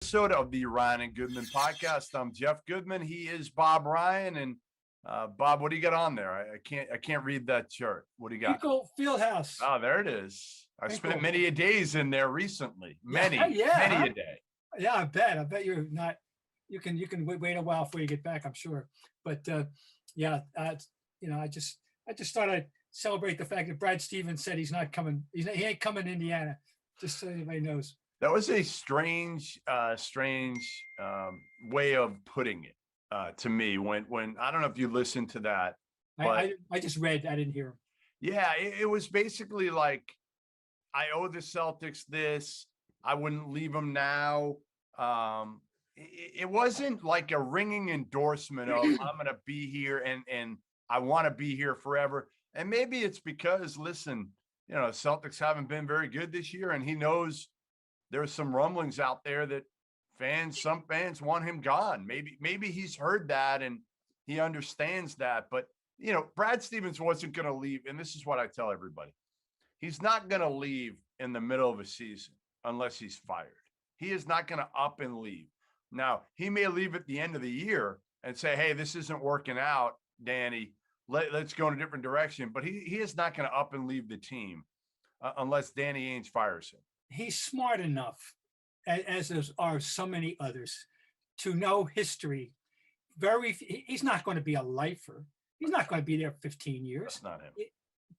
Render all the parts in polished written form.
Episode of the Ryan and Goodman podcast. I'm Jeff Goodman. He is Bob Ryan. And Bob, what do you got on there? I can't read that chart. What do you got? Eagle Fieldhouse. Oh, there it is. I spent many a days in there recently. Many a day. Yeah, I bet you're not. You can wait a while before you get back, I'm sure. But I just thought I'd celebrate the fact that Brad Stevens said he's not coming. He ain't coming to Indiana. Just so anybody knows. That was a strange way of putting it to me. When I don't know if you listened to that. I just read. I didn't hear him. Yeah, it was basically like, I owe the Celtics this. I wouldn't leave them now. It wasn't like a ringing endorsement of I'm going to be here and I want to be here forever. And maybe it's because, listen, Celtics haven't been very good this year, and he knows there's some rumblings out there that some fans want him gone. Maybe he's heard that and he understands that. But, Brad Stevens wasn't going to leave. And this is what I tell everybody. He's not going to leave in the middle of a season unless he's fired. He is not going to up and leave. Now, he may leave at the end of the year and say, hey, this isn't working out, Danny. Let's go in a different direction. But he is not going to up and leave the team unless Danny Ainge fires him. He's smart enough, as are so many others, to know history. He's not going to be a lifer. He's not going to be there 15 years. That's not him.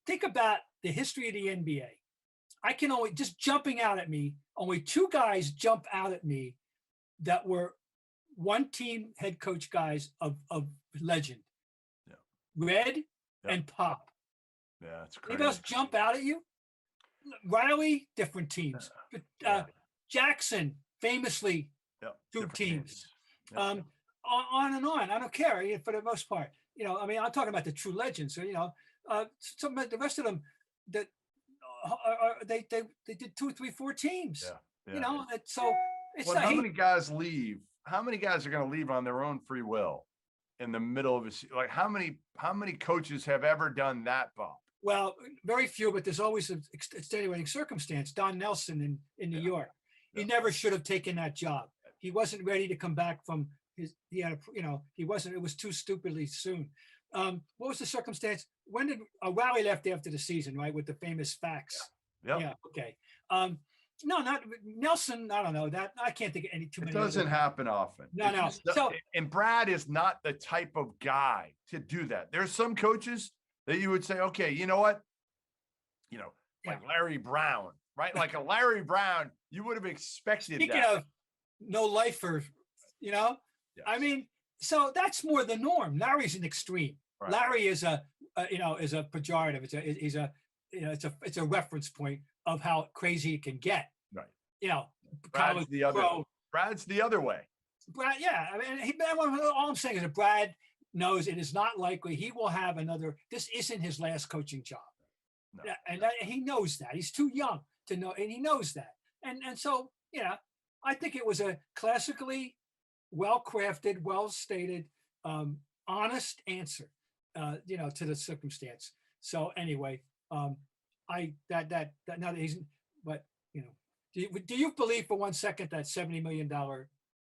Think about the history of the NBA. I can only, just jumping out at me, only two guys jump out at me that were one team head coach guys of legend. Yeah. Red and Pop. Yeah, that's crazy. Anybody else jump out at you? Riley, different teams. Jackson, famously, two teams. On and on. I don't care for the most part. I'm talking about the true legends. So, some of the rest of them that they did 2, 3, 4 teams. Yeah. So it's how many guys leave? How many guys are going to leave on their own free will in the middle of a season? Like how many coaches have ever done that, Bob? Well, very few, but there's always an extenuating circumstance. Don Nelson in New York, he never should have taken that job. He wasn't ready to come back from he wasn't. It was too stupidly soon. What was the circumstance? When did Riley left after the season, right? With the famous fax. Yeah. Okay. No, not Nelson. I don't know that. I can't think of any too many. It doesn't happen often. No. And Brad is not the type of guy to do that. There's some coaches that you would say, okay, you know what? Like Larry Brown, right? Like a Larry Brown, you would have expected Speaking that. of no lifer, Yes. I mean, so that's more the norm. Larry's an extreme. Right. Larry is a pejorative. It's a reference point of how crazy it can get. Right. Brad's the other way. Brad, yeah. I mean, all I'm saying is that Brad knows it is not likely he will have another. This isn't his last coaching job, and he knows that. He's too young to know, and he knows that. And so, I think it was a classically well-crafted, well-stated, honest answer, to the circumstance. So anyway, now that he's, but do you believe for 1 second that $70 million?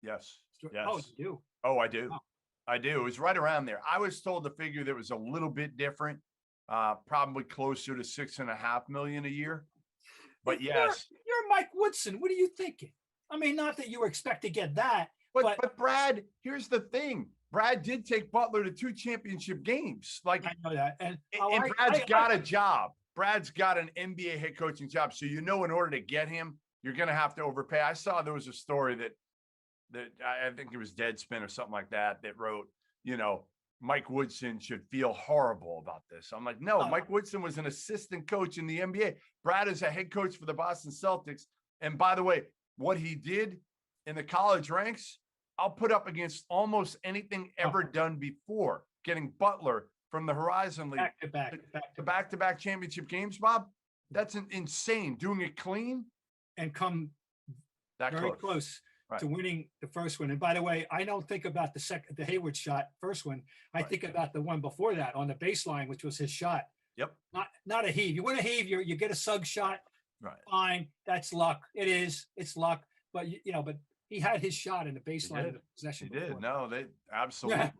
Yes. Oh, you do. Oh, I do. I do. It was right around there. I was told the figure that was a little bit different, probably closer to $6.5 million a year. But yes, you're Mike Woodson. What are you thinking? I mean, not that you expect to get that. But Brad, here's the thing. Brad did take Butler to 2 championship games. Like, I know that. And Brad's got a job. Brad's got an NBA head coaching job. So, in order to get him, you're going to have to overpay. I saw there was a story that I think it was Deadspin or something like that wrote, Mike Woodson should feel horrible about this. I'm like, no, Mike Woodson was an assistant coach in the NBA. Brad is a head coach for the Boston Celtics. And by the way, what he did in the college ranks, I'll put up against almost anything ever done before. Getting Butler from the Horizon League back-to-back championship games, Bob. That's insane. Doing it clean and come very close right. to winning the first one. And by the way, I don't think about the Hayward shot, first one. I think about the one before that on the baseline, which was his shot. Yep. Not a heave. You win a heave, you get a sug shot. Right. Fine. That's luck. It's luck. But he had his shot in the He baseline of did. the possession. He did. before. No, they absolutely.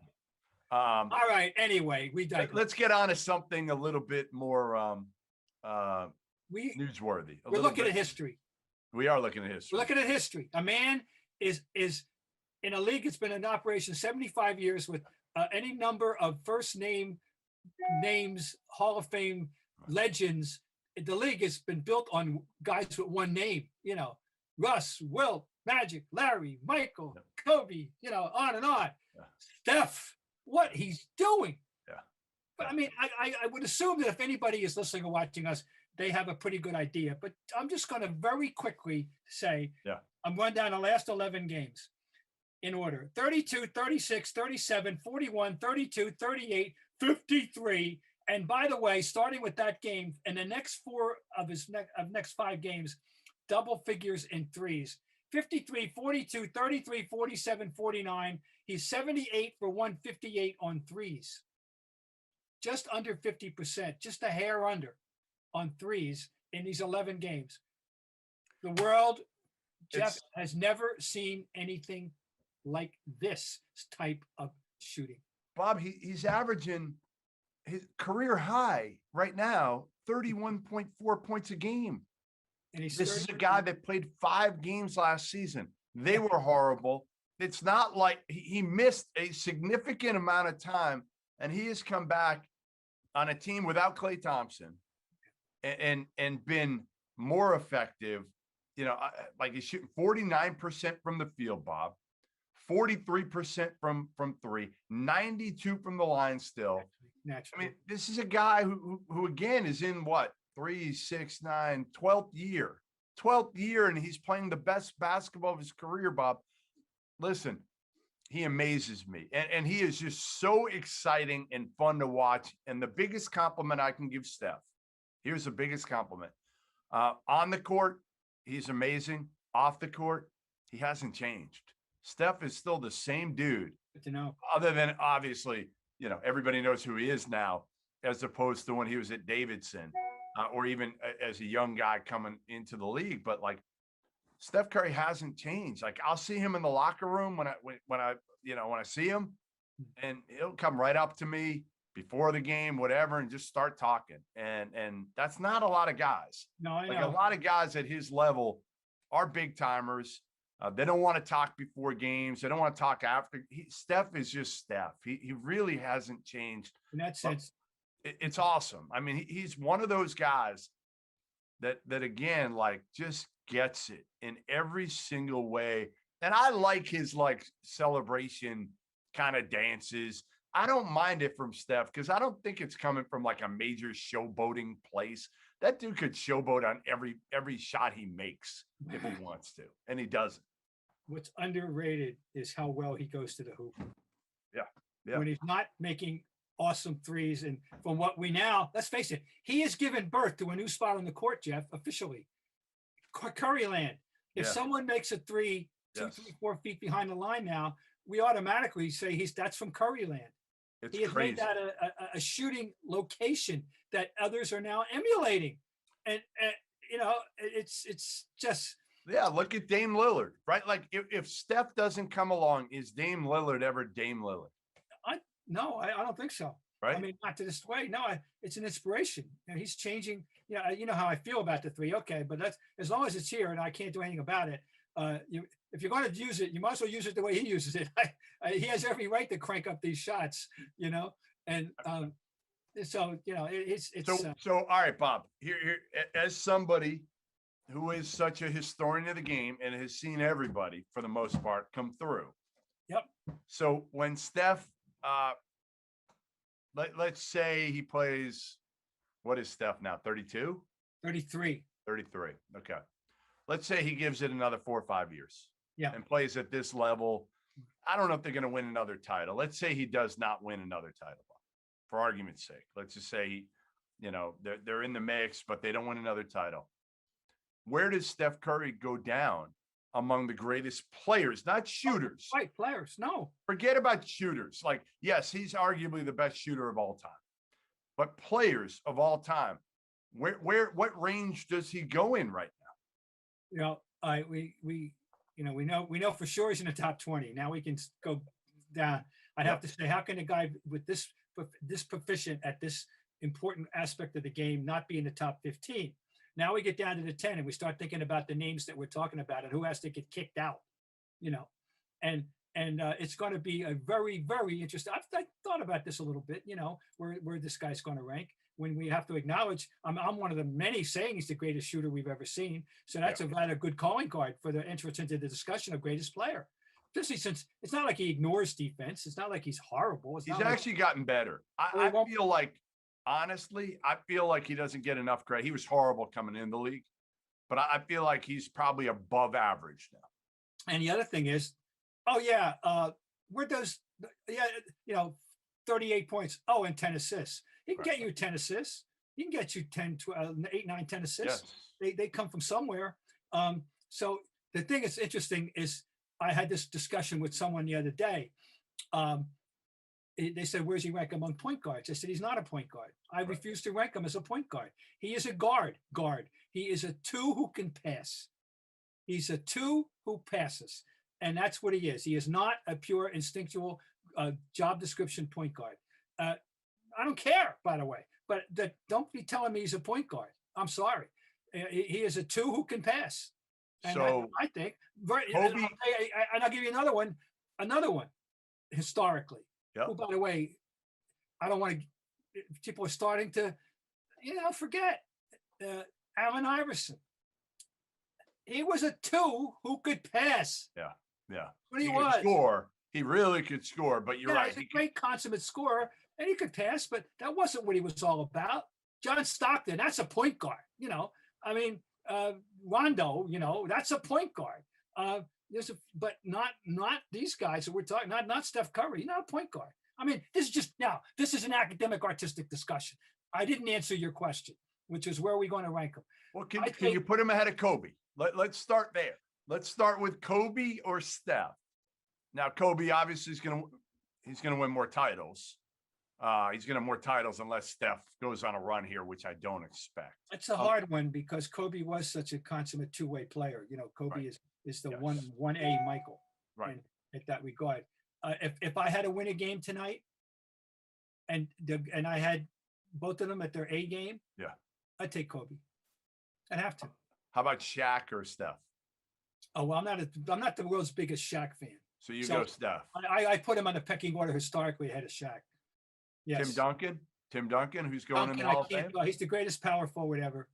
All right. Anyway, we digress. Let's get on to something a little bit more newsworthy. We're looking at history. We are looking at history. We're looking at history. A man is in a league that's been in operation 75 years with any number of first names, Hall of Fame legends. The league has been built on guys with one name, Russ, Wilt, Magic, Larry, Michael, Kobe, on and on. Yeah. Steph, what he's doing. Yeah. But I mean, I would assume that if anybody is listening or watching us, they have a pretty good idea. But I'm just going to very quickly say, I'm going down the last 11 games in order: 32, 36, 37, 41, 32, 38, 53. And by the way, starting with that game and the next four of his next 5 games, double figures in threes: 53, 42, 33, 47, 49. He's 78 for 158 on threes. Just under 50%, just a hair under on threes in these 11 games. The world, Jeff, has never seen anything like this type of shooting. Bob, he's averaging his career high right now, 31.4 points a game. And this is a guy that played 5 games last season. They were horrible. It's not like he missed a significant amount of time, and he has come back on a team without Klay Thompson and been more effective. Like he's shooting 49% from the field, Bob, 43% from 3, 92 from the line still. Naturally. I mean, this is a guy who again is in what, 3, 6, 9, 12th year, and he's playing the best basketball of his career, Bob. Listen, he amazes me, and he is just so exciting and fun to watch. And the biggest compliment I can give Steph, here's the biggest compliment. On the court, he's amazing. Off the court, he hasn't changed. Steph is still the same dude. Good to know. Other than obviously, everybody knows who he is now, as opposed to when he was at Davidson, or even as a young guy coming into the league. But like, Steph Curry hasn't changed. Like, I'll see him in the locker room when I see him, and he'll come right up to me before the game, whatever, and just start talking. And that's not a lot of guys. No, I know. Like, a lot of guys at his level are big timers. They don't want to talk before games. They don't want to talk after. Steph is just Steph. He really hasn't changed. In that sense, it's awesome. I mean, he's one of those guys that again, like, just gets it in every single way. And I like his like celebration kind of dances. I don't mind it from Steph because I don't think it's coming from like a major showboating place. That dude could showboat on every shot he makes if he wants to, and he doesn't. What's underrated is how well he goes to the hoop. Yeah. When he's not making awesome threes, and from what we now, let's face it, he has given birth to a new spot on the court, Jeff, officially. Curry land. If someone makes a 3, 2, 3, 4 feet behind the line now, we automatically say that's from Curry land. It's he has crazy. made that a shooting location that others are now emulating, and it's just. Yeah, look at Dame Lillard, right? Like, if Steph doesn't come along, is Dame Lillard ever Dame Lillard? No, I don't think so. Right? I mean, not to this way. No, it's an inspiration. He's changing. You know how I feel about the 3. Okay, but that's as long as it's here and I can't do anything about it. If you're going to use it, you might as well use it the way he uses it. He has every right to crank up these shots, and so it's so. All right, Bob. Here, as somebody who is such a historian of the game and has seen everybody for the most part come through. Yep. So when Steph, let's say he plays, what is Steph now? 32? 33. 33. Okay. Let's say he gives it another 4 or 5 years. Yeah. And plays at this level. I don't know if they're going to win another title. Let's say he does not win another title, for argument's sake. Let's just say, they're in the mix, but they don't win another title. Where does Steph Curry go down among the greatest players, not shooters? Right, players. No. Forget about shooters. Like, yes, he's arguably the best shooter of all time. But players of all time, what range does he go in right now? We we know for sure he's in the top 20. Now we can go down. I'd have to say, how can a guy with this proficient at this important aspect of the game not be in the top 15? Now we get down to the 10 and we start thinking about the names that we're talking about and who has to get kicked out, and it's going to be a very, very interesting. I thought about this a little bit, where this guy's going to rank, when we have to acknowledge I'm one of the many saying he's the greatest shooter we've ever seen. So that's a rather good calling card for the entrance into the discussion of greatest player. Especially since it's not like he ignores defense. It's not like he's horrible. He's actually gotten better. I feel like, honestly, he doesn't get enough credit. He was horrible coming in the league, but I feel like he's probably above average now. And the other thing is, where does 38 points, and 10 assists. He can get you 10 assists. He can get you 10, 12, 8, 9, 10 assists. Yes. They come from somewhere. So the thing that's interesting is I had this discussion with someone the other day. They said, where's he rank among point guards? I said, he's not a point guard. I refuse to rank him as a point guard. He is a guard. He is a 2 who can pass. He's a 2 who passes. And that's what he is. He is not a pure instinctual job description point guard. I don't care, by the way, but don't be telling me he's a point guard. I'm sorry. He is a 2 who can pass. And so I think, and I'll give you another one historically. Yep. Who, by the way, I don't want to, people are starting to, forget Allen Iverson. He was a 2 who could pass. Yeah. But he could score. He really could score, but you're right. He's a great consummate scorer, and he could pass, but that wasn't what he was all about. John Stockton, that's a point guard. Rondo, that's a point guard. But not these guys that we're talking. Not Steph Curry. He's not a point guard. This is an academic artistic discussion. I didn't answer your question, which is where are we going to rank him? Well, can you put him ahead of Kobe? Let's start there. Let's start with Kobe or Steph. Now, Kobe obviously he's going to win more titles. He's going to have more titles unless Steph goes on a run here, which I don't expect. It's a hard one because Kobe was such a consummate two-way player. Kobe is the 1A Michael in that regard. If I had to win a game tonight and I had both of them at their A game, I'd take Kobe. I'd have to. How about Shaq or Steph? Oh, well, I'm not the world's biggest Shaq fan. So you go Steph. I put him on the pecking order historically ahead of Shaq. Yes. Tim Duncan, who's going in the Hall of Fame? He's the greatest power forward ever.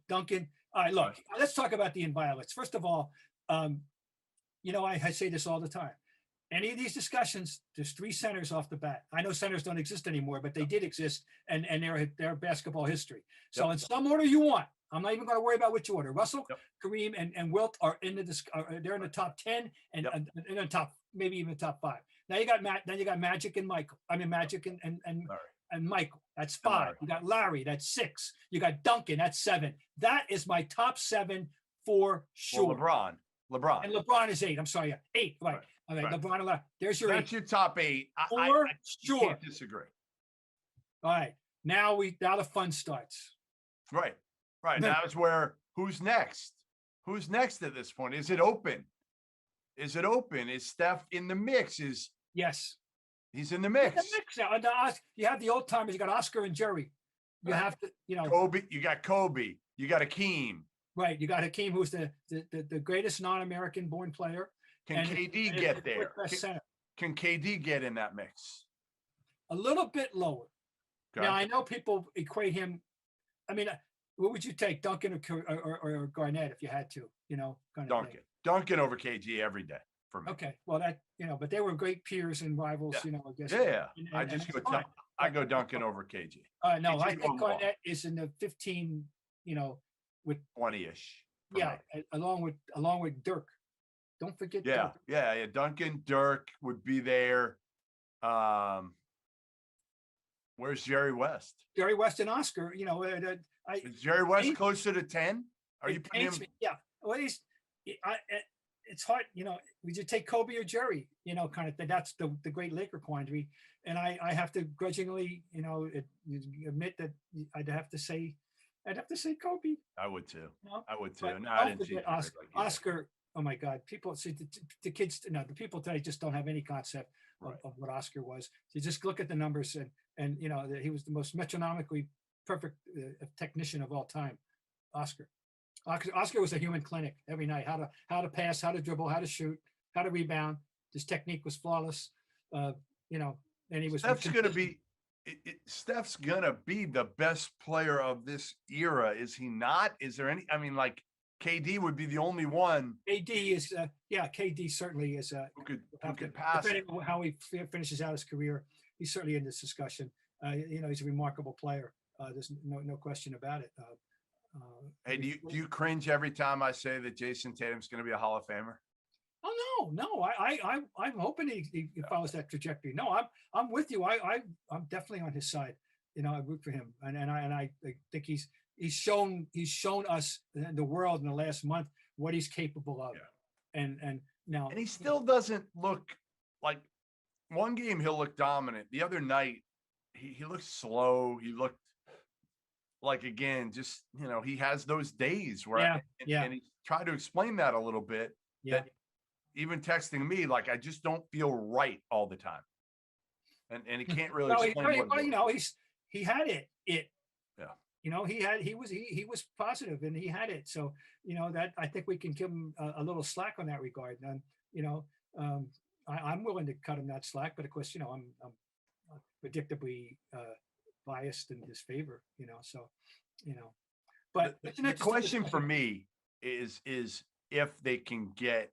Duncan. All right, look, let's talk about the inviolates. First of all, I say this all the time. Any of these discussions, there's 3 centers off the bat. I know centers don't exist anymore, but they did exist, and they're basketball history. So in some order you want. I'm not even going to worry about which order. Russell, Kareem, and Wilt are they're in the top 10 and in the top, maybe even top 5. Now you got Magic and Michael. Magic and Michael. That's 5. You got Larry. That's 6. You got Duncan. That's 7. That is my top 7 for sure. Well, LeBron. And LeBron is 8. I'm sorry. 8. Right. Okay. LeBron 11. There's your 8. That's your top 8. For sure. Can't disagree. All right. Now the fun starts. Right. Now it's where who's next? Who's next at this point? Is it open? Is Steph in the mix? Yes. He's in the mix. Now. You have the old timers. You got Oscar and Jerry. You have to, Kobe. You got Kobe. You got Hakeem. Right. You got Hakeem, who's the greatest non-American born player. Can KD get there? Can KD get in that mix? A little bit lower. Now I know people equate him. What would you take, Duncan or Garnett if you had to? Duncan over KG every day for me. Okay, well but they were great peers and rivals. I guess. Yeah, I go Duncan over KG. No, I think Garnett is in the 15. With 20-ish. Yeah, along with Dirk. Don't forget. Dirk. Yeah. Duncan, Dirk would be there. Where's Jerry West? Jerry West and Oscar. Is Jerry West closer to 10? Are you putting him? Yeah. Well, it's hard. Would you take Kobe or Jerry? Kind of thing. That's the great Laker quandary. And I have to grudgingly, admit that I'd have to say I'd have to say Kobe. I would too. You know? I would too. But No, I don't didn't see forget Drake Oscar. like you did. Oscar. Oh my God! People see the kids. No, the people today just don't have any concept Right. of what Oscar was. So just look at the numbers, and you know that he was the most metronomically perfect technician of all time. Oscar. Oscar was a human clinic every night. How to pass, how to dribble, how to shoot, how to rebound. His technique was flawless. You know, and he was. Steph's gonna be. Steph's gonna be the best player of this era, is he not? Is there any? I mean, like KD would be the only one. KD is, KD certainly is. Who could pass? Depending on how he finishes out his career, he's certainly in this discussion. You know, he's a remarkable player. There's no question about it. Hey, do you cringe every time I say that Jayson Tatum's going to be a Hall of Famer? Oh no! I'm hoping he follows that trajectory. No, I'm with you. I'm definitely on his side. You know, I root for him, and I think he's shown us the world in the last month what he's capable of. Yeah. And now, and he still doesn't look like. One game he'll look dominant. The other night he looked slow. He looked like, again, just, you know, he has those days where and he tried to explain that a little bit. Yeah. That even texting me, like, I just don't feel right all the time. And he can't really explain well, you know, he had it. Yeah. You know, he was positive and he had it. So, you know, that I think we can give him a little slack on that regard. And, you know, I'm willing to cut him that slack, but of course, you know, I'm predictably biased in his favor, you know, so, you know, but the question for me is if they can get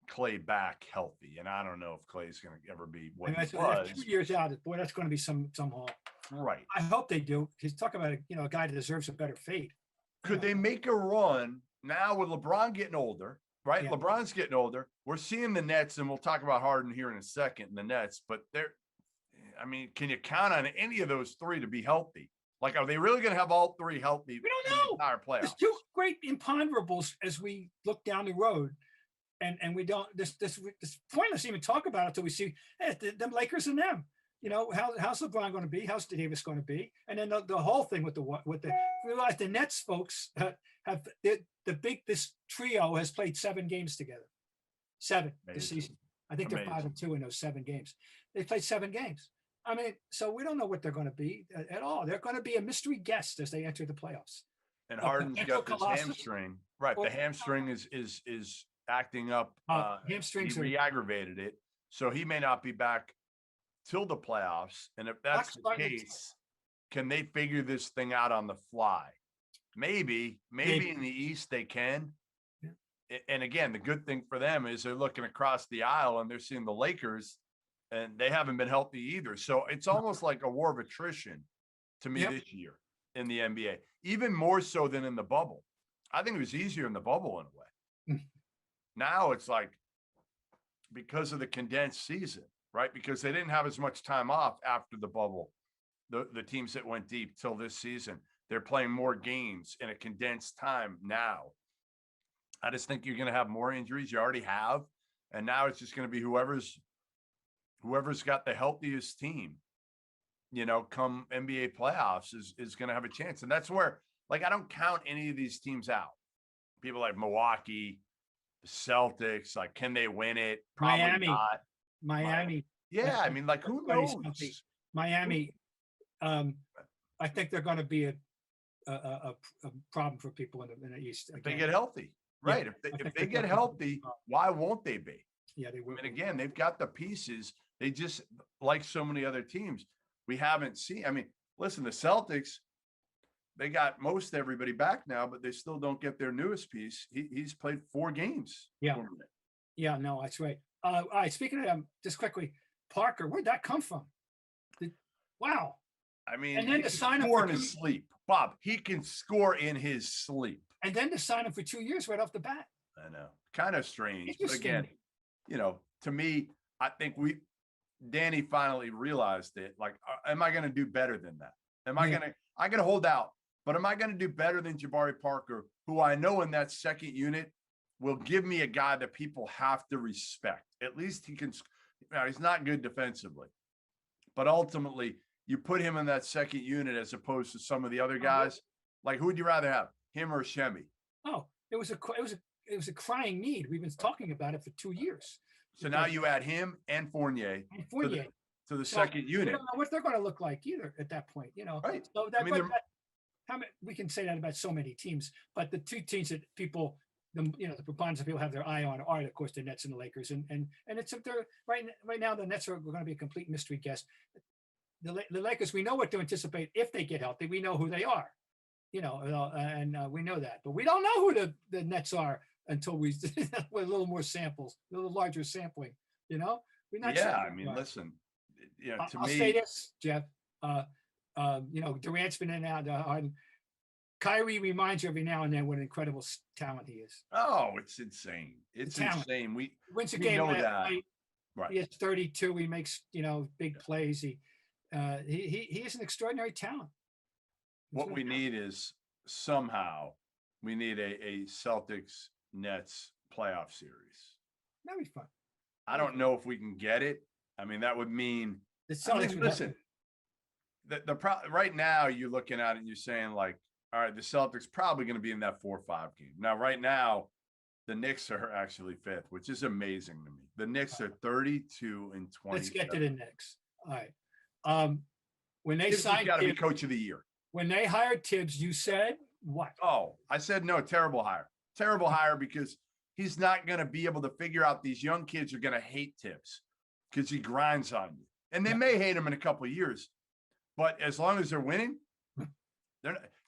Clay back healthy. And I don't know if Clay's going to ever be what he was. 2 years out, boy, that's going to be some haul. Right. I hope they do. He's talking about a guy that deserves a better fate. Could they make a run now with LeBron getting older? Right, Yeah. LeBron's getting older. We're seeing the Nets, and we'll talk about Harden here in a second. In the Nets, but I mean, can you count on any of those three to be healthy? Like, are they really going to have all three healthy? We don't know. The entire playoffs. There's two great imponderables as we look down the road. And we don't. This pointless to even talk about it until we see them Lakers and them. You know, how's LeBron going to be? How's Davis going to be? And then the whole thing with the realize the Nets folks have this trio has played 7 games together. 7 this season. I think they're 5-2 in those 7 games. They played 7 games. I mean, so we don't know what they're going to be at all. They're going to be a mystery guest as they enter the playoffs. And Harden's got this hamstring. Right, the hamstring is acting up. Hamstrings he re-aggravated it, so he may not be back till the playoffs. And if that's the case, can they figure this thing out on the fly? Maybe in the East they can. Yeah. And again, the good thing for them is they're looking across the aisle and they're seeing the Lakers, and they haven't been healthy either. So it's almost like a war of attrition to me this year in the NBA, even more so than in the bubble. I think it was easier in the bubble in a way. Now it's like, because of the condensed season, right? Because they didn't have as much time off after the bubble. The teams that went deep till this season, they're playing more games in a condensed time now. I just think you're going to have more injuries. You already have. And now it's just going to be whoever's got the healthiest team, you know, come NBA playoffs is going to have a chance. And that's where, like, I don't count any of these teams out. People like Milwaukee, the Celtics, like, can they win it? Probably not. Miami. Yeah, I mean, like, who knows? Miami. I think they're going to be a problem for people in the East. If they get healthy, right? Yeah, if they get healthy, why won't they be? Yeah, they will. And again, they've got the pieces. They just, like so many other teams, we haven't seen. I mean, listen, the Celtics, they got most everybody back now, but they still don't get their newest piece. He's played 4 games. Yeah. Yeah, no, that's right. All right. Speaking of just quickly, Parker, where'd that come from? Wow. I mean, and then to sign him in his sleep, Bob. He can score in his sleep. And then to sign him for 2 years right off the bat. I know, kind of strange. But again, you know, to me, I think Danny finally realized it. Like, am I going to do better than that? Am I going to hold out? But am I going to do better than Jabari Parker, who I know in that second unit will give me a guy that people have to respect? At least he can. Now, he's not good defensively, but ultimately, you put him in that second unit as opposed to some of the other guys, Like, who would you rather have, him or Shemi? Oh, it was a crying need. We've been talking about it for 2 years. So now you add him and Fournier, And Fournier. to the So second we unit. don't know what they're going to look like either at that point, Right. So I mean, we can say that about so many teams, but the two teams that people, the preponderance of people have their eye on are, of course, the Nets and the Lakers, and it's they're right now the Nets are going to be a complete mystery guest. The Lakers, we know what to anticipate if they get healthy. We know who they are, and we know that, but we don't know who the Nets are until we with a little more samples, a little larger sampling. We're not. Yeah, I mean, listen. To I'll me, say this, Jeff. Durant's been in and out. Kyrie reminds you every now and then what an incredible talent he is. Oh, it's insane. It's insane. We wins a we game know last that. night. Right. He has 32. He makes big plays. He is an extraordinary talent. What we need is somehow we need a Celtics Nets playoff series. That'd be fun. I don't know if we can get it. I mean, that would mean the Celtics. Listen, right now you're looking at it and you're saying, like, all right, the Celtics probably going to be in that 4-5 game. Now, right now, the Knicks are actually 5th, which is amazing to me. The Knicks are 32-20. Let's get to the Knicks. All right. When they signed, got to be coach of the year. When they hired Tibbs, you said what? Oh, I said no. Terrible hire because he's not going to be able to figure out these young kids are going to hate Tibbs because he grinds on you, and they may hate him in a couple of years, but as long as they're winning,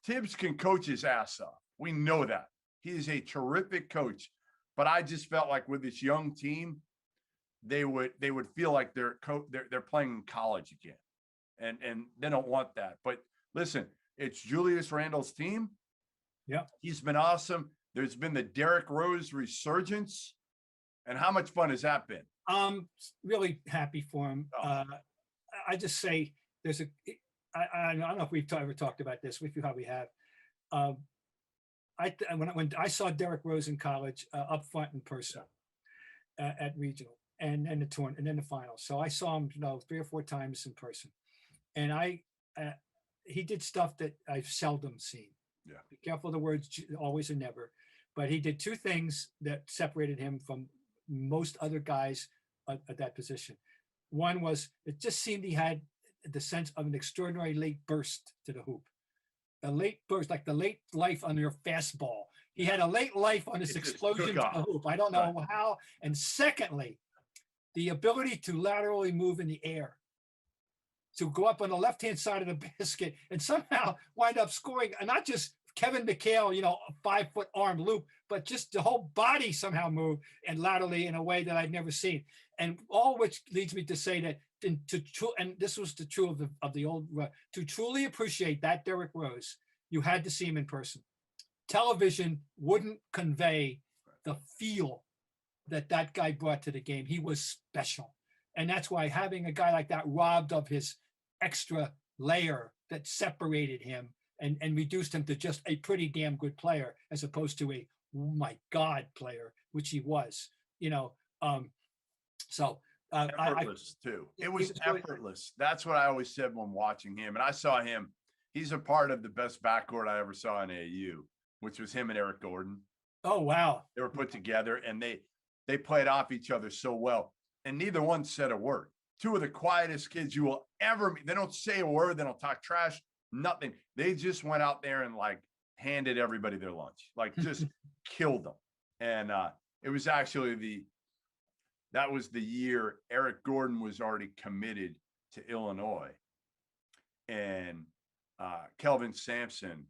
Tibbs can coach his ass off. We know that. He is a terrific coach, but I just felt like with this young team, they would feel like they're playing in college again, and they don't want that. But listen, it's Julius Randle's team. Yeah, he's been awesome. There's been the Derrick Rose resurgence, and how much fun has that been? I'm really happy for him. I just say I don't know if we've ever talked about this. We probably have. When I saw Derrick Rose in college up front in person at regional and the tournament and then the finals, so I saw him 3 or 4 times in person, and he did stuff that I've seldom seen. Yeah, be careful of the words always and never, but he did 2 things that separated him from most other guys at that position. One was it just seemed he had the sense of an extraordinary late burst to the hoop. A late burst, like the late life on your fastball. He had a late life on his explosion to the hoop. I don't know how. And secondly, the ability to laterally move in the air, to go up on the left-hand side of the basket and somehow wind up scoring, and not just Kevin McHale, a 5-foot arm loop, but just the whole body somehow moved and laterally in a way that I'd never seen. And all which leads me to say that and this was the true of the old, to truly appreciate that Derrick Rose, you had to see him in person. Television wouldn't convey the feel that guy brought to the game. He was special. And that's why having a guy like that robbed of his extra layer that separated him and reduced him to just a pretty damn good player, as opposed to a, oh my God, player, which he was, effortless too. It was effortless. That's what I always said when watching him. And I saw him. He's a part of the best backcourt I ever saw in AAU, which was him and Eric Gordon. Oh, wow. They were put together and they played off each other so well. And neither one said a word. 2 of the quietest kids you will ever meet. They don't say a word. They don't talk trash, nothing. They just went out there and handed everybody their lunch, just killed them. And it was actually that was the year Eric Gordon was already committed to Illinois. And Kelvin Sampson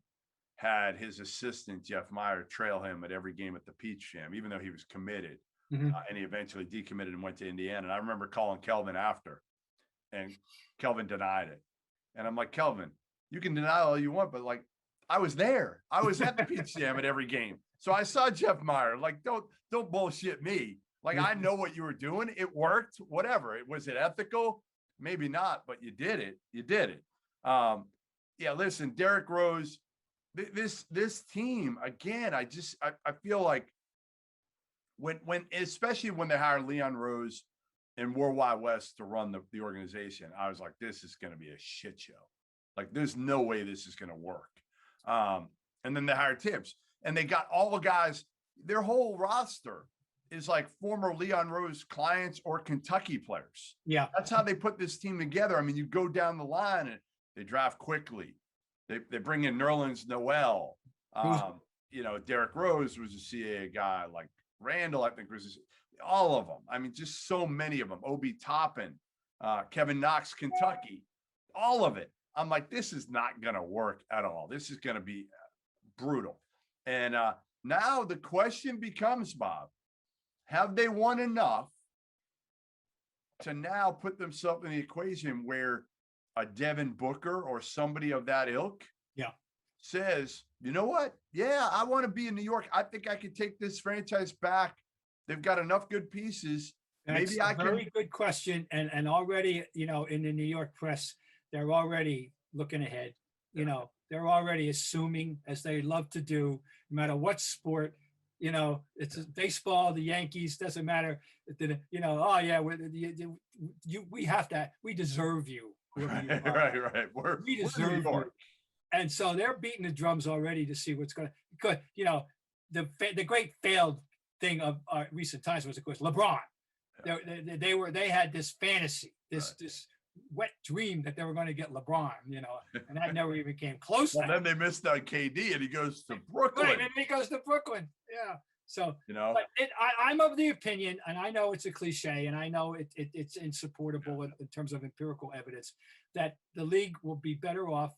had his assistant, Jeff Meyer, trail him at every game at the Peach Jam, even though he was committed. And he eventually decommitted and went to Indiana. And I remember calling Kelvin after, and Kelvin denied it. And I'm like, Kelvin, you can deny all you want, but I was there. I was at the Peach Jam at every game. So I saw Jeff Meyer. Don't bullshit me. I know what you were doing. It worked, whatever. Was it ethical? Maybe not, but you did it. You did it. Listen, Derrick Rose, this team, again, I feel like especially when they hired Leon Rose and Worldwide West to run the organization, I was like, this is going to be a shit show. There's no way this is going to work. And then they hired Tibbs, and they got all the guys. Their whole roster is like former Leon Rose clients or Kentucky players. Yeah. That's how they put this team together. I mean, you go down the line and they draft quickly. They bring in Nerlens Noel. Derrick Rose was a CAA guy. Like Randall, I think was all of them. I mean, just so many of them. Obi Toppin, Kevin Knox, Kentucky, all of it. I'm like, this is not going to work at all. This is going to be brutal. And now the question becomes, Bob, have they won enough to now put themselves in the equation where a Devin Booker or somebody of that ilk says, you know what? Yeah, I want to be in New York. I think I could take this franchise back. They've got enough good pieces. Maybe I can. Very good question. And already, in the New York press, they're already looking ahead. They're already assuming, as they love to do, no matter what sport, it's baseball, the Yankees, doesn't matter. Oh yeah, we have to, we deserve you. Right. We deserve you. And so they're beating the drums already to see what's going to, because, the great failed thing of recent times was, of course, LeBron. They had this fantasy, this wet dream that they were going to get LeBron, and that never even came close. Well, then they missed on KD, and he goes to Brooklyn. Right, and he goes to Brooklyn. Yeah. So, but I'm of the opinion, and I know it's a cliche, and I know it's insupportable in terms of empirical evidence, that the league will be better off.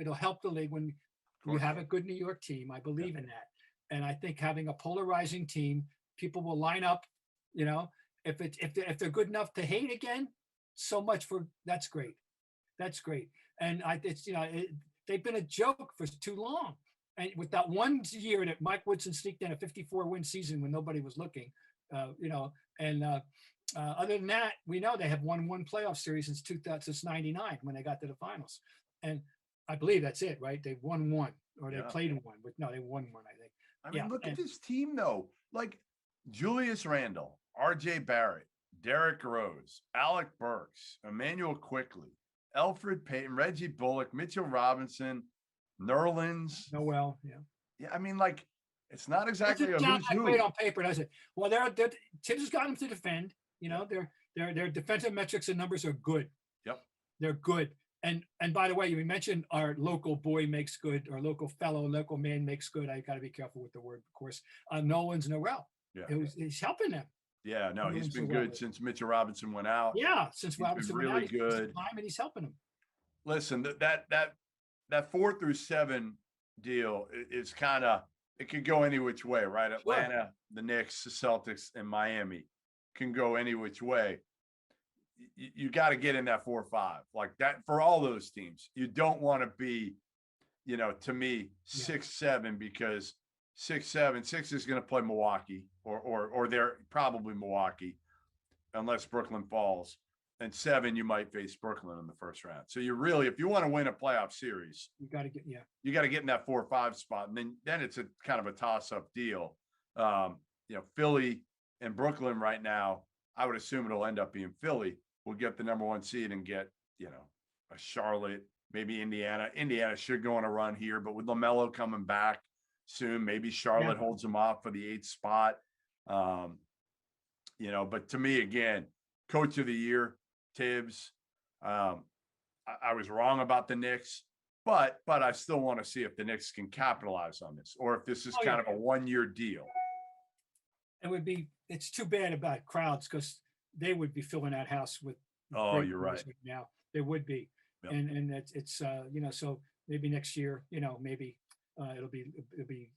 It'll help the league when you have a good New York team. I believe in that. And I think having a polarizing team, people will line up, if they're good enough to hate again, so much for that's great. That's great. And they've been a joke for too long. And with that one year that Mike Woodson sneaked in a 54-win season when nobody was looking, other than that, we know they have won one playoff series since 99 when they got to the finals. And I believe that's it, right? They won one, or they played one, but no, they won one, I think. I mean, look at this team, though. Like Julius Randle, R.J. Barrett, Derrick Rose, Alec Burks, Emmanuel Quickley, Elfrid Payton, Reggie Bullock, Mitchell Robinson, Nerlens Noel. Yeah, I mean, like, it's not exactly a who's who. Great on paper, does it? Well, Tibbs has got them to defend. Their defensive metrics and numbers are good. Yep, they're good. And by the way, we mentioned our local boy makes good, or local man makes good. I got to be careful with the word, of course. Nerlens Noel. Yeah, he's helping them. Yeah, no, he's been good since Mitchell Robinson went out. Yeah, since Robinson went out, he's good. And he's helping them. Listen, that 4 through 7 deal is kind of, it could go any which way, right? Atlanta, the Knicks, the Celtics, and Miami can go any which way. You got to get in that 4 or 5 like that for all those teams. You don't want to be, to me, 6, 7, because 6 is going to play Milwaukee or they're probably Milwaukee unless Brooklyn falls. And 7, you might face Brooklyn in the first round. So you really, if you want to win a playoff series, you got to get in that 4 or 5 spot. And then it's a kind of a toss-up deal. Philly and Brooklyn right now, I would assume it'll end up being Philly. We'll get the number 1 seed and get, a Charlotte, maybe Indiana. Indiana should go on a run here, but with LaMelo coming back soon, maybe Charlotte holds them off for the 8th spot. But to me, again, coach of the year, Tibbs. I was wrong about the Knicks, but I still want to see if the Knicks can capitalize on this, or if this is kind of a 1-year deal. It's too bad about crowds, because they would be filling that house with. You're right. Now they would be, and it's so maybe next year, maybe it'll be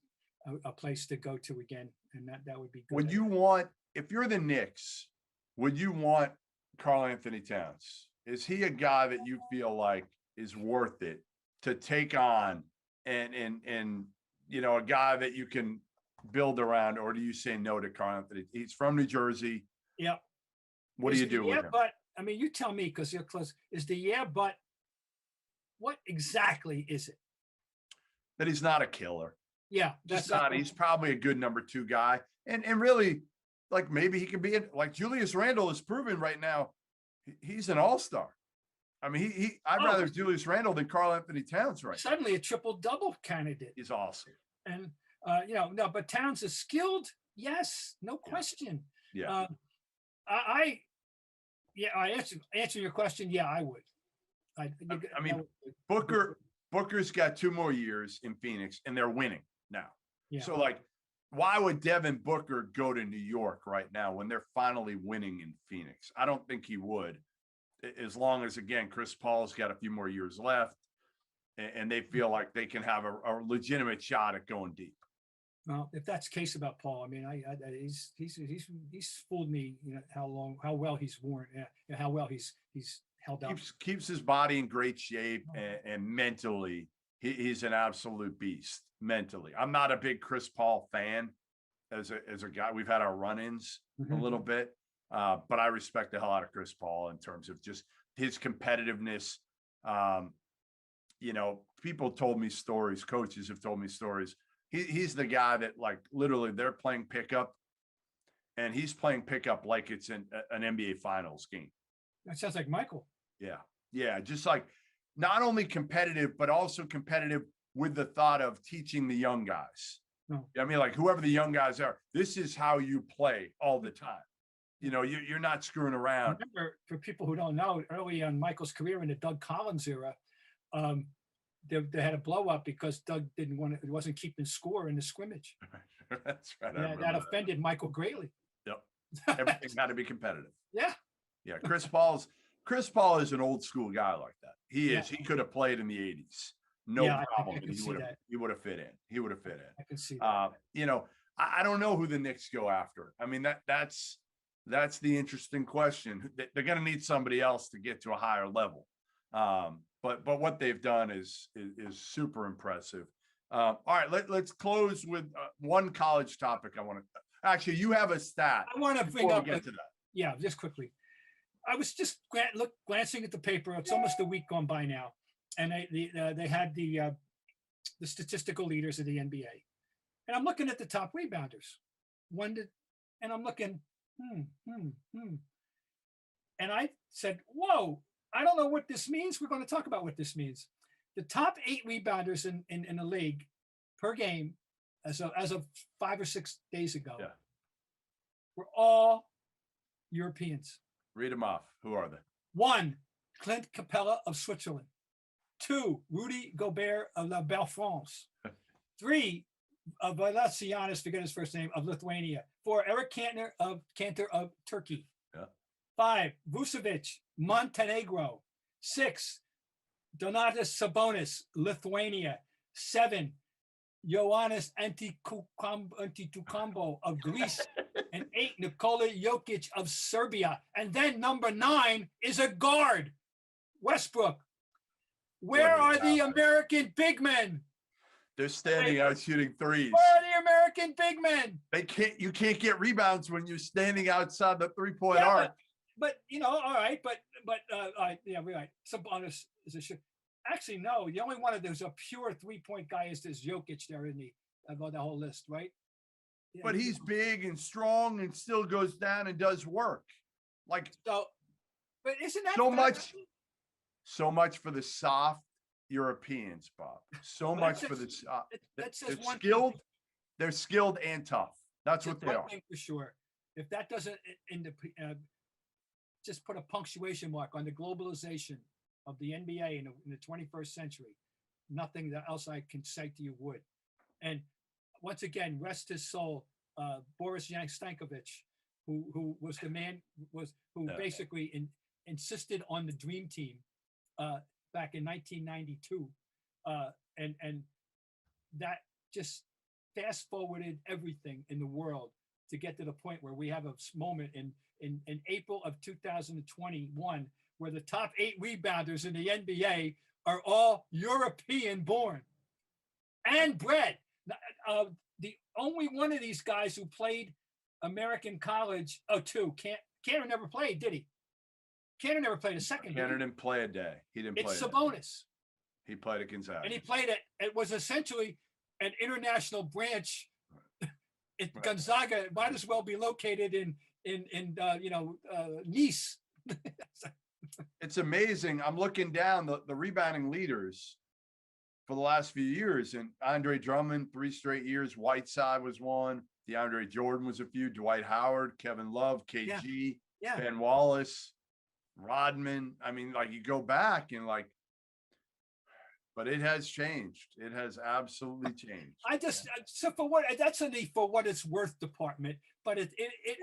a place to go to again, and that would be good. Would you want, if you're the Knicks, would you want Karl Anthony Towns? Is he a guy that you feel like is worth it to take on, and a guy that you can build around, or do you say no to Karl Anthony? He's from New Jersey. Yeah. What do you do with him? But I mean, you tell me, because you're close. Is but what exactly is it? That he's not a killer. Yeah, that's not. He's probably a good number 2 guy, and really, like, maybe he can be like Julius Randle is proven right now. He's an all-star. I mean, I'd rather Julius Randle than Karl Anthony Towns, right? Suddenly a triple-double candidate. He's awesome. And, no, but Towns is skilled. Yes, no question. Yeah. I answer your question. Yeah, I would. I mean, Booker's got 2 more years in Phoenix, and they're winning now. Yeah. So, like, why would Devin Booker go to New York right now when they're finally winning in Phoenix? I don't think he would, as long as, again, Chris Paul's got a few more years left, and they feel like they can have a legitimate shot at going deep. Well, if that's the case about Paul, I mean, he's fooled me. How well he's worn, how well he's held up. Keeps his body in great shape, and mentally, he's an absolute beast. Mentally, I'm not a big Chris Paul fan as a guy. We've had our run-ins a little bit, but I respect the hell out of Chris Paul in terms of just his competitiveness. People told me stories. Coaches have told me stories. He's the guy that, like, literally they're playing pickup, and he's playing pickup like it's an NBA Finals game. That sounds like Michael. Yeah. Just like not only competitive, but also competitive with the thought of teaching the young guys. No. I mean, like, whoever the young guys are, this is how you play all the time. You're not screwing around. Remember, for people who don't know, early on Michael's career in the Doug Collins era, they had a blow up because Doug wasn't keeping score in the scrimmage. That's right. Yeah, that offended Michael greatly. Yep. Everything got to be competitive. Yeah. Chris Paul is an old school guy like that. He is. He could have played in the 80s. No problem. He would have fit in. He would have fit in. I can see that. I don't know who the Knicks go after. I mean, that's the interesting question. They're going to need somebody else to get to a higher level. But what they've done is super impressive. All right, let's close with one college topic. Actually, you have a stat. I want to bring up. Get to that. Yeah, just quickly. I was just glancing at the paper. It's almost a week gone by now, and they had the statistical leaders of the NBA, and I'm looking at the top rebounders. And I'm looking, and I said, "Whoa! I don't know what this means. We're going to talk about what this means." The top 8 rebounders in the league per game, as of 5 or 6 days ago, were all Europeans. Read them off. Who are they? 1, Clint Capella of Switzerland. 2, Rudy Gobert of La Belle France. 3, Valanciunas, forget his first name, of Lithuania. 4, Eric Cantor of Turkey. 5, Vucevic, Montenegro. 6, Donatas Sabonis, Lithuania. 7, Ioannis Antetokounmpo of Greece. And 8, Nikola Jokic of Serbia. And then number 9 is a guard, Westbrook. Where are the American big men? They're standing out shooting threes. Where are the American big men? You can't get rebounds when you're standing outside the 3-point arc. But all right, but yeah, right. Sabonis is a shit. Actually, no. The only one of those a pure 3-point guy is this Jokic there in the whole list, right? Yeah, but he's big and strong and still goes down and does work. Like so, but isn't that so much for the soft Europeans, Bob? So much for the soft. They're skilled. They're skilled and tough. That's what they are. Thing for sure. If that doesn't just put a punctuation mark on the globalization of the NBA in the 21st century, nothing else I can say to you would. And once again, rest his soul, Boris Stankovic, who was the man who basically insisted on the Dream Team back in 1992, and that just fast forwarded everything in the world to get to the point where we have a moment in April of 2021 where the top 8 rebounders in the NBA are all European born and bred. The only one of these guys who played American college, 2, Cantor never played, did he? Cantor never played a second. Cantor didn't play a day. He didn't play. It's Sabonis. He played at Gonzaga. And he played it was essentially an international branch. Gonzaga might as well be located in Nice. It's amazing. I'm looking down the rebounding leaders for the last few years, and Andre Drummond 3 straight years. Whiteside was one. DeAndre Jordan was a few. Dwight Howard, Kevin Love, KG, Ben Wallace, Rodman. I mean, like you go back and like, but it has changed. It has absolutely changed. So for what that's a for what it's worth department, but it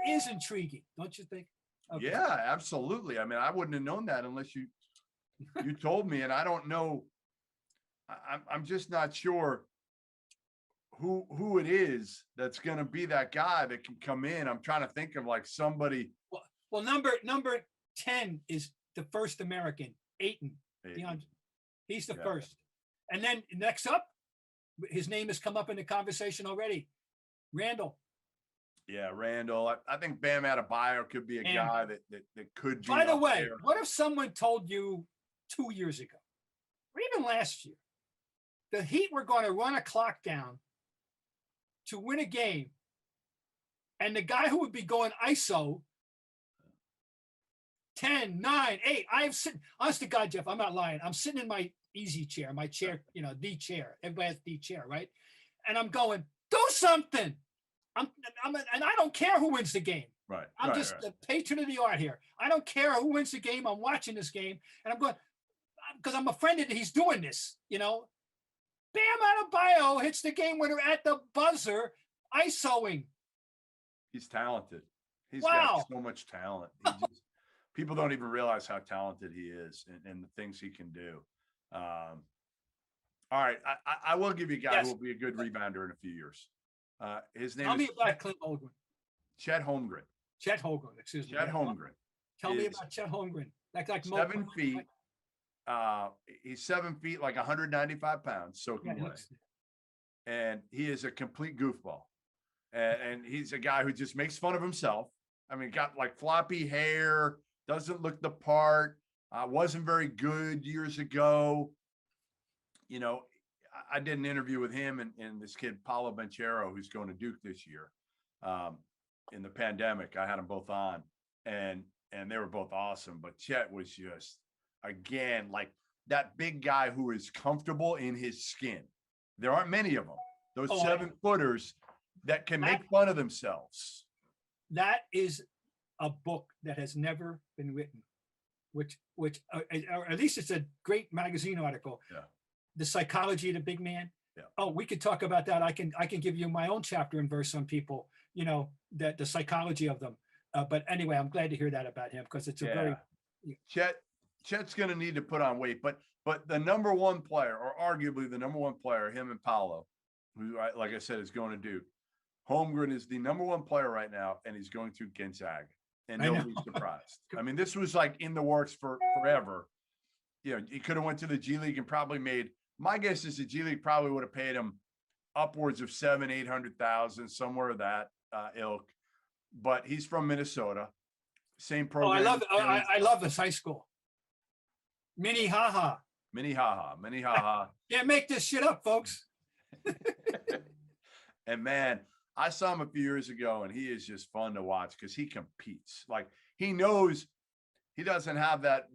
is intriguing, don't you think? Okay. Yeah, absolutely. I mean, I wouldn't have known that unless you told me, and I don't know. I'm just not sure who it is that's going to be that guy that can come in. I'm trying to think of like somebody. Well, number 10 is the first American, Ayton. He's the first. And then next up, his name has come up in the conversation already. Randall. Yeah, Randall. I think Bam Adebayo could be a guy that could be. By the way, what if someone told you 2 years ago, or even last year, the Heat were going to run a clock down to win a game, and the guy who would be going ISO 10, 9, 8. I'm sitting, honest to God, Jeff, I'm not lying. I'm sitting in my easy chair, my chair, the chair. Everybody has the chair, right? And I'm going, do something. And I don't care who wins the game. Right. I'm just the patron of the art here. I don't care who wins the game. I'm watching this game, and I'm going, because I'm offended that he's doing this, Bam Adebayo hits the game winner at the buzzer, ISOing. He's talented. He's got so much talent. People don't even realize how talented he is and the things he can do. All right, I will give you a guy who will be a good rebounder in a few years. His name is Chet Holmgren. Chet Holmgren, excuse me. Chet Holmgren. Tell me about Chet Holmgren. Like 7 feet. He's 7 feet, like 195 pounds, soaking wet. And he is a complete goofball. And he's a guy who just makes fun of himself. I mean, got like floppy hair, doesn't look the part, wasn't very good years ago. I did an interview with him and this kid, Paolo Banchero, who's going to Duke this year. In the pandemic, I had them both on, and they were both awesome. But Chet was just, again, like that big guy who is comfortable in his skin. There aren't many of them. Those 7-footers that can make fun of themselves. That is a book that has never been written, which or at least it's a great magazine article. Yeah. The Psychology of the Big Man. Yeah. Oh, we could talk about that. I can give you my own chapter and verse on people, that the psychology of them. But anyway, I'm glad to hear that about him because it's a very. Chet's going to need to put on weight, but the number one player, or arguably the number one player, him and Paolo, who, like I said, is going to Duke. Holmgren is the number one player right now, and he's going to Gonzaga, and nobody's surprised. I mean, this was like in the works for forever. He could have went to the G League and probably made. My guess is the G League probably would have paid him upwards of $700,000-800,000, somewhere of that ilk. But he's from Minnesota, same program. I love this high school. Minnehaha. Can't make this shit up, folks. And man, I saw him a few years ago, and he is just fun to watch because he competes. Like he knows he doesn't have that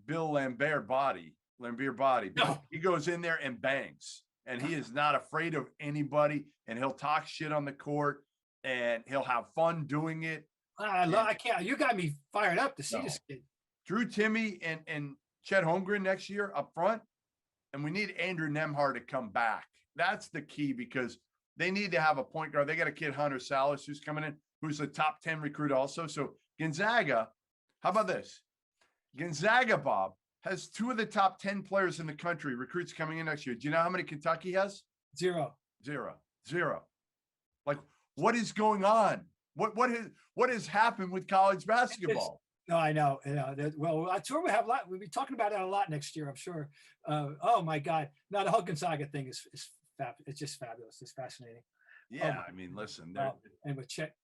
Bill Lambert body. No. He goes in there and bangs, and he is not afraid of anybody, and he'll talk shit on the court, and he'll have fun doing it. I can't. You got me fired up to see this kid. Drew Timme and Chet Holmgren next year up front, and we need Andrew Nembhard to come back. That's the key because they need to have a point guard. They got a kid, Hunter Salas, who's coming in, who's a top 10 recruit also. So Gonzaga, how about this? Gonzaga, Bob, has 2 of the top 10 players in the country, recruits coming in next year. Do you know how many Kentucky has? Zero. Like, what is going on? What has happened with college basketball? No, I know. Well, I'm sure we'll be talking about that a lot next year, I'm sure. Oh my God. No, the whole Gonzaga thing is it's just fabulous. It's fascinating. Yeah. I mean, listen, and with Chet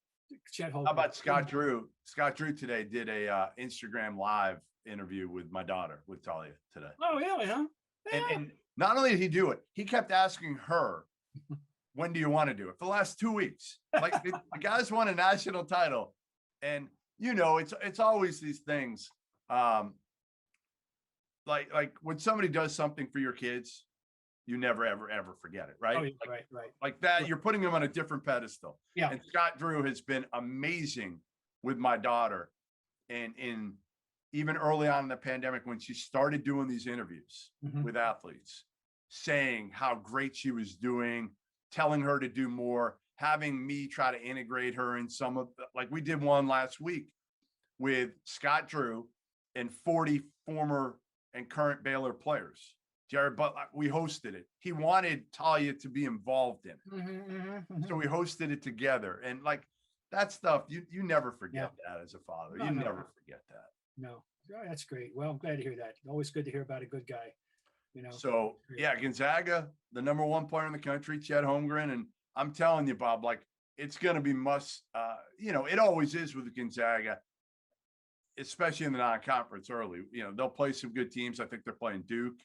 Holmgren. How about Scott Drew? Scott Drew today did a Instagram live interview with my daughter, with Talia today. Oh, really, huh? Yeah. And not only did he do it, he kept asking her, when do you want to do it? For the last 2 weeks. Like the guys won a national title. And, it's always these things. like when somebody does something for your kids, you never, ever, ever forget it, right? Oh, yeah, Like, right. like that, you're putting them on a different pedestal. Yeah. And Scott Drew has been amazing with my daughter. And in even early on in the pandemic, when she started doing these interviews with athletes, saying how great she was doing, telling her to do more, having me try to integrate her in some of like we did one last week with Scott Drew and 40 former and current Baylor players. Jared Butler, we hosted it. He wanted Talia to be involved in it. So we hosted it together. And like that stuff, you never forget that as a father. You never forget that. No. Oh, that's great. Well, I'm glad to hear that. Always good to hear about a good guy. You know. So Gonzaga, the number one player in the country, Chet Holmgren. And I'm telling you, Bob, like it's gonna be it always is with Gonzaga, especially in the non-conference early. They'll play some good teams. I think they're playing Duke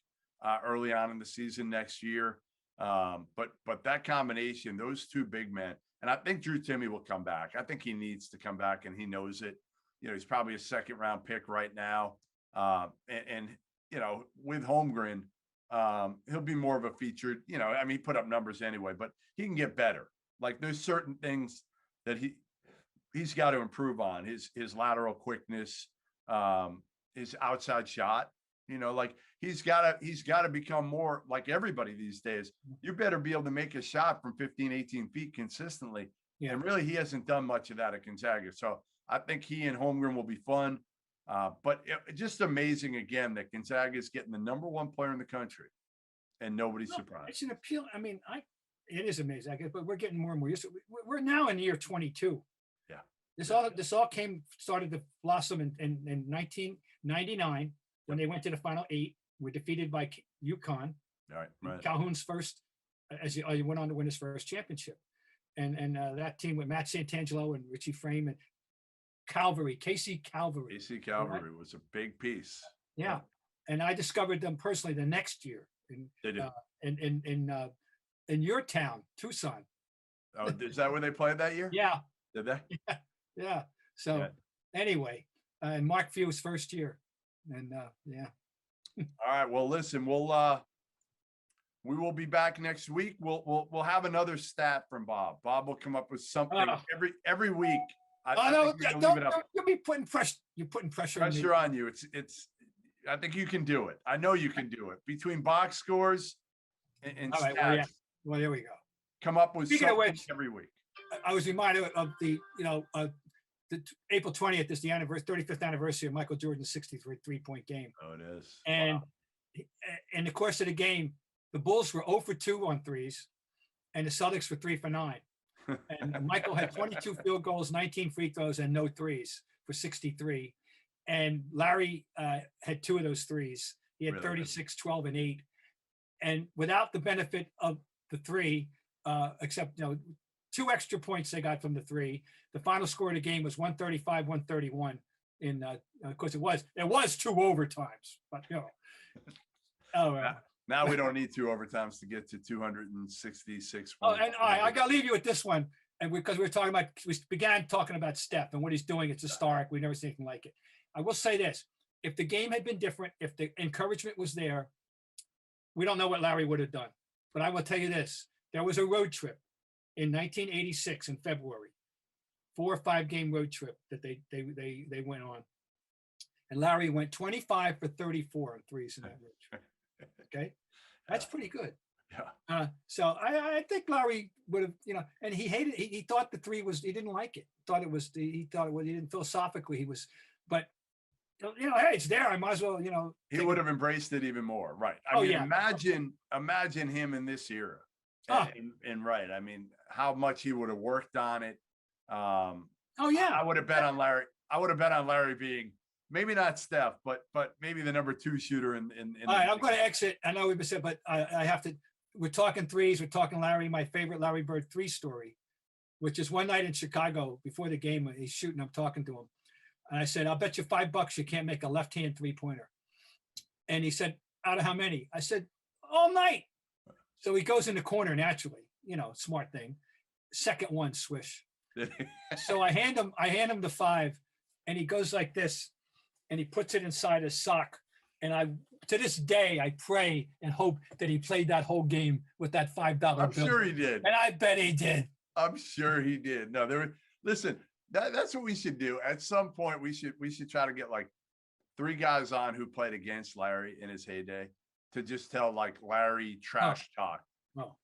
early on in the season next year. But that combination, those two big men, and I think Drew Timme will come back. I think he needs to come back, and he knows it. He's probably a second round pick right now. And with Holmgren, he'll be more of a featured, he put up numbers anyway, but he can get better. Like there's certain things that he's got to improve on, his lateral quickness, his outside shot, like he's got to become more like everybody these days. You better be able to make a shot from 15, 18 feet consistently. Yeah. And really, he hasn't done much of that at Gonzaga. So I think he and Holmgren will be fun. But just amazing again that Gonzaga is getting the number one player in the country, and nobody's surprised. It's an appeal. I mean, it is amazing. I guess, but we're getting more and more used to it. We're now in year 22. Yeah. This all started to blossom in 1999 when they went to the Final Eight. Were defeated by UConn. Right. Calhoun's first, as he went on to win his first championship, and that team with Matt Santangelo and Richie Frame and Casey Calvary. Casey Calvary was a big piece. Yeah. And I discovered them personally the next year in your town, Tucson. Oh, is that where they played that year? Yeah. Did they? Yeah. So anyway, and Mark Few's first year, and All right. Well, listen, we will be back next week. We'll have another stat from Bob. Bob will come up with something every week. You'll be putting pressure. You're putting pressure on you. It's. I think you can do it. I know you can do it. Between box scores and stats. Right, well, there we go. Come up with something every week. I was reminded of the April 20th is the 35th anniversary of Michael Jordan's 63-point game. Oh, it is. And in the course of the game, the Bulls were 0 for 2 on threes, and the Celtics were 3 for 9. And Michael had 22 field goals, 19 free throws, and no threes for 63. And Larry had 2 of those threes. He had 36, 12, and 8. And without the benefit of the 3, except 2 extra points they got from the 3, the final score of the game was 135-131. Of course, there was 2 overtimes, but Now we don't need 2 overtimes to get to 266. Oh, and I got to leave you with this one, and because we began talking about Steph and what he's doing. It's historic. We've never seen anything like it. I will say this: if the game had been different, if the encouragement was there, we don't know what Larry would have done. But I will tell you this: there was a road trip in 1986 in February, 4 or 5 game road trip that they went on, and Larry went 25 for 34 on threes in that road trip. Okay, that's pretty good. Yeah. So I think Larry would have, and he hated. He thought the 3 was. He didn't like it. He didn't philosophically. He was, but hey, it's there. I might as well. He would have embraced it even more, right? Imagine him in this era, and right. I mean, how much he would have worked on it. I would have bet on Larry. I would have bet on Larry being. Maybe not Steph, but maybe the number 2 shooter in all right, I'm going to exit. I know we've been said, but I have to. We're talking threes. We're talking Larry. My favorite Larry Bird 3 story, which is one night in Chicago before the game. He's shooting. I'm talking to him, and I said, "I'll bet you $5 you can't make a left-hand 3-pointer." And he said, "Out of how many?" I said, "All night." So he goes in the corner naturally. Smart thing. Second one, swish. So I hand him the 5, and he goes like this. And he puts it inside his sock, And to this day, I pray and hope that he played that whole game with that $5 bill. I'm sure he did. And I bet he did. I'm sure he did. No, listen, that's what we should do. At some point, we should try to get like 3 guys on who played against Larry in his heyday to just tell like Larry trash talk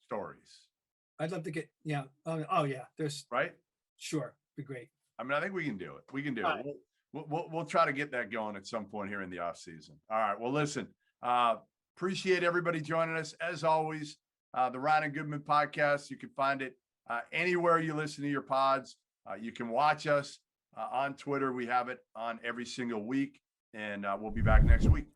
stories. I'd love to get, yeah. Oh yeah. There's right. Sure. Be great. I mean, I think we can do it. We can do it. We'll try to get that going at some point here in the off season. All right. Well, listen, appreciate everybody joining us as always. The Ryan and Goodman podcast. You can find it anywhere you listen to your pods. You can watch us on Twitter. We have it on every single week, and we'll be back next week.